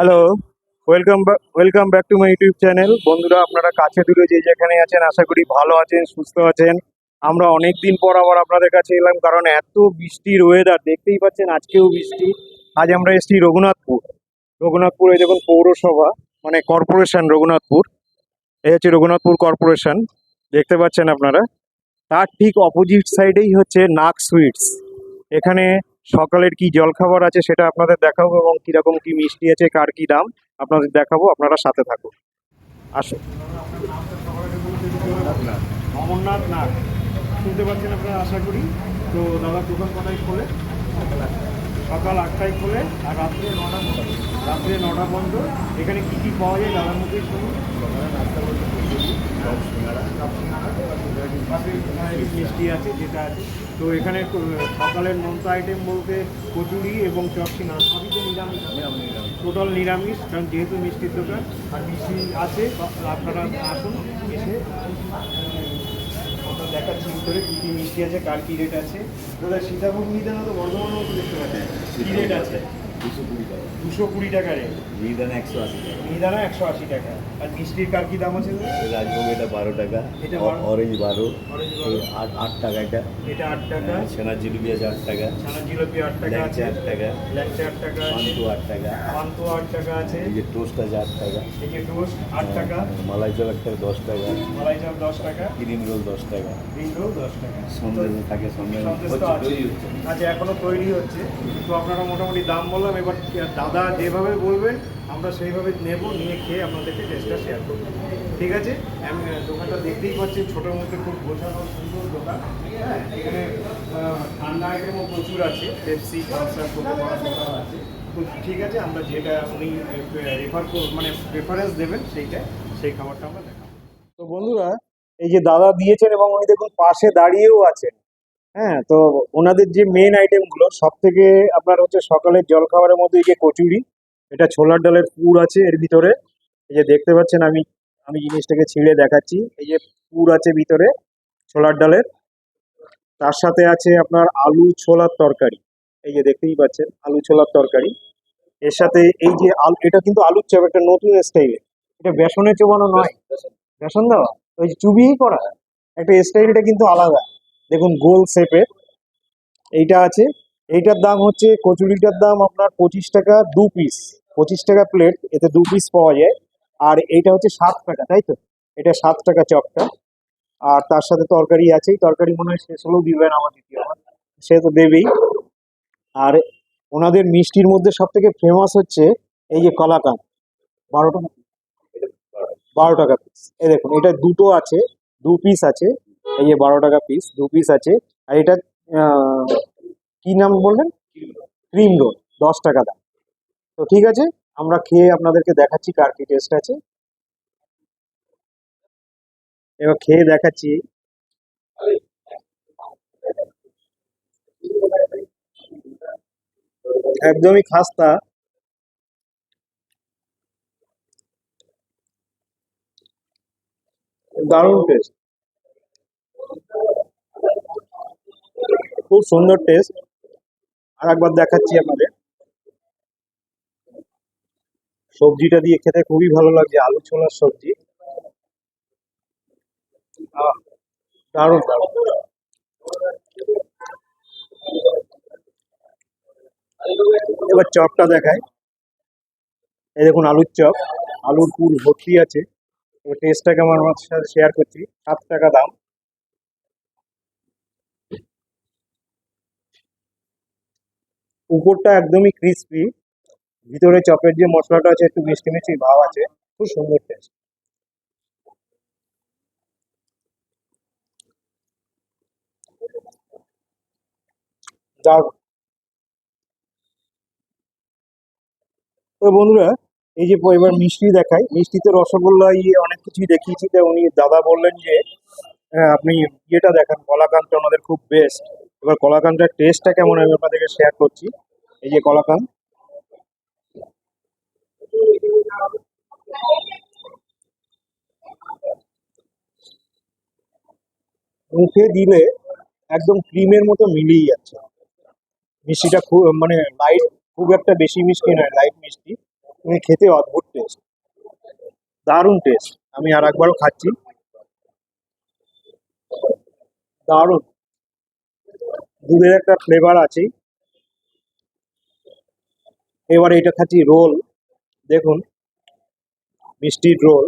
Hello, welcome back to my YouTube channel. বন্ধুরা, আপনারা কাছে দূরে যে যেখানে আছেন আশা করি ভালো আছেন, সুস্থ আছেন। আমরা অনেক দিন পর আবার আপনাদের কাছে এলাম, কারণ এত বৃষ্টির ওয়েদার দেখতেই পাচ্ছেন, আজকেও বৃষ্টি। আজ আমরা এসেছি রঘুনাথপুর এই দেখুন পৌরসভা, মানে কর্পোরেশন রঘুনাথপুর। এই হচ্ছে রঘুনাথপুর কর্পোরেশন, দেখতে পাচ্ছেন আপনারা। তার ঠিক অপোজিট সাইডেই হচ্ছে নাগ সুইটস। এখানে সকালের কি জলখাবার আছে সেটা আপনাদের দেখাবো, এবং কিরকম কি মিষ্টি আছে, কার কি দাম আপনাদের দেখাবো। আপনারা সাথে থাকুন, আসুন। অমরনাথ নাগ শুনতে পাচ্ছেন আপনারা আশা করি। তো দাদার দোকান কটায় খোলে? সকাল 8টায় খোলে আর রাত্রে 9টা বন্ধ। এখানে কি কি পাওয়া যায় দাদার মধ্যেই শুনুন। মিষ্টি আছে, যেটা আছে। তো এখানে সকালের নোনতা আইটেম বলতে কচুরি এবং চপ সিঙ্গাড়া সবই তো নিরামিষ, টোটাল নিরামিষ, কারণ যেহেতু মিষ্টির দোকান। আর মিষ্টি আছে, আপনারা আসুন এসে আমরা দেখাচ্ছি ভিতরে কী কী মিষ্টি আছে, কার কী রেট আছে। দাদা সীতাভোগ নিতে না তো বর্ধমানের মতো দেখতে পাচ্ছেন, কী রেট আছে? 220 টাকা রেট। মিহিদানা 180 টাকা। মিহিদানা 180 টাকা। আর মিষ্টির কার কী দাম আছে? রাজভোগ এটা 12 টাকা, এটা অরেঞ্জ 12, অরেঞ্জ 8 টাকা এটা। এটা 8 টাকা। ছানার জিলিপি আছে 8 টাকা, ছানার জিলাপি 8 টাকা আছে, 8 টাকা, ল্যাংচা 8 টাকা আছে, পান্তুয়া 8 টাকা, পান্তুয়া 8 টাকা আছে, এই যে টোস্ট আছে 8 টাকা, এই যে টোস্ট 8 টাকা, মালাই চপ একটা 10 টাকা, মালাই চাপ 10 টাকা, ক্রিম রোল 10 টাকা, গ্রিন রোল 10 টাকা। সন্দেশ থাকে, সন্দেশ সন্দেশ তো আছে। আচ্ছা, এখনো তৈরি হচ্ছে। তো আপনারা মোটামুটি দাম বললাম, এবার দাদা যেভাবে বলবেন আমরা সেইভাবে নেব, নিয়ে খেয়ে আপনাদেরকে টেস্টটা শেয়ার করবো, ঠিক আছে? আমি দোকানটা দেখতেই পাচ্ছি, ছোটোর মধ্যে খুব গোছানো সুন্দর দোকান। হ্যাঁ, এখানে ঠান্ডা আইটেমও প্রচুর আছে, পেপসি, থামসআপ আছে। তো ঠিক আছে, আমরা যেটা উনি প্রেফারেন্স দেবেন সেই খাবারটা আমরা দেখাবো। তো বন্ধুরা, এই যে দাদা দিয়েছেন এবং উনি দেখুন পাশে দাঁড়িয়েও আছেন। হ্যাঁ, তো ওনাদের যে মেন আইটেমগুলো সব থেকে আপনার হচ্ছে সকালের জলখাবারের মধ্যে এই যে কচুরি, এটা ছোলার ডালের পুর আছে এর ভিতরে। এই যে দেখতে পাচ্ছেন, আমি আমি জিনিসটাকে ছিঁড়ে দেখাচ্ছি। এই যে পুর আছে ভিতরে ছোলার ডালের, তার সাথে আছে আপনার আলু ছোলার তরকারি। এই যে দেখতেই পাচ্ছেন আলু ছোলার তরকারি। এর সাথে এই যে এটা কিন্তু আলুর চপ, একটা নতুন স্টাইলের। এটা বেসনে চোবানো নয়, বেসন দেওয়া, ওই যে চুবিয়েই করা একটা স্টাইল, এটা কিন্তু আলাদা। দেখুন গোল শেপের এইটা আছে। এইটার দাম হচ্ছে, কচুরিটার দাম আপনার 25 টাকা 2 পিস, 25 টাকা প্লেট, এতে 2 পিস পাওয়া যায়। আর এইটা হচ্ছে 7 টাকা, তাই তো? এটা 7 টাকা চপটা। আর তার সাথে তরকারি আছেই, তরকারি মনে হয় শেষ হলেও দিবেন আমার দ্বিতীয়, সে তো দেবেই। আর ওনাদের মিষ্টির মধ্যে সব থেকে ফেমাস হচ্ছে এই যে কলাকাঁদ, 12 টাকা, 12 টাকা পিস। এই দেখুন, এটা দুটো আছে, 2 পিস আছে। এই যে 12 টাকা পিস, 2 পিস আছে। আর এটা আহ, কি নাম বললেন? ক্রিম রোল, 10 টাকা দাম। তো ঠিক আছে, আমরা খেয়ে আপনাদেরকে দেখাচ্ছি কার কি টেস্ট আছে। এবার খেয়ে দেখাচ্ছি। একদমই খাস্তা, দারুণ টেস্ট, খুব সুন্দর টেস্ট। আর একবার দেখাচ্ছি আপনাদের। সবজিটা দিয়ে খেতে খুবই ভালো লাগছে, আলু ছোলার সবজি। আহ, দারুণ দারুণ। এবার চপটা দেখায়। এই দেখুন আলুর চপ, আলুর পুর ভর্তি আছে। এবার টেস্টটাকে আমার সাথে শেয়ার করছি। 7 টাকা দাম। উপরটা একদমই ক্রিস্পি, ভিতরে চপের যে মশলাটা আছে একটু মিষ্টি মিষ্টি ভাব আছে, খুব সুন্দর টেস্ট। দারুণ। তো বন্ধুরা, এই যে এবার মিষ্টি দেখাই। মিষ্টিতে রসগোল্লা অনেক কিছুই দেখিয়েছি, তো উনি দাদা বললেন যে আপনি ইয়েটা দেখান, কলাকান্দটা ওনাদের খুব বেস্ট। এবার কলাকান্দটার টেস্টটা কেমন আমি আপনাদেরকে শেয়ার করছি। এই যে কলাকান্দ, মুখে দিলে একদম ক্রিমের মতো মিলিয়ে যাচ্ছে। মিষ্টিটা খুব মানে লাইট, খুব একটা বেশি মিষ্টি নয়, লাইট মিষ্টি, খেতে অদ্ভুত টেস্ট, দারুণ টেস্ট। আমি আর একবারও খাচ্ছি, দারুণ। দুধের একটা ফ্লেভার আছে। এবারে এটা খাচ্ছি রোল, দেখুন মিষ্টির রোল।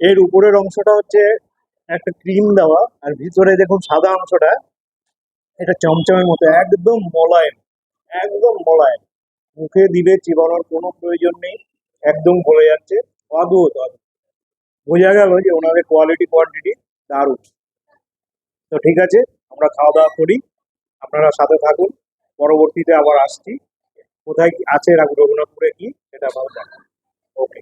এর উপরের অংশটা হচ্ছে একটা ক্রিম দেওয়া, আর ভিতরে দেখুন সাদা অংশটা, এটা চমচমের মতো, একদম মোলায়েম, একদম মোলায়েম। মুখে দিলে চিবানোর কোনো প্রয়োজন নেই, একদম গলে যাচ্ছে। অদ্ভুত অদ্ভুত। বোঝা গেল যে ওনাদের কোয়ালিটি কোয়ান্টিটি দারুণ। তো ঠিক আছে, আমরা খাওয়া দাওয়া করি, আপনারা সাথে থাকুন। পরবর্তীতে আবার আসছি। কোথায় কি আছে রঘুনাথপুরে কি সেটা ভালো। ওকে।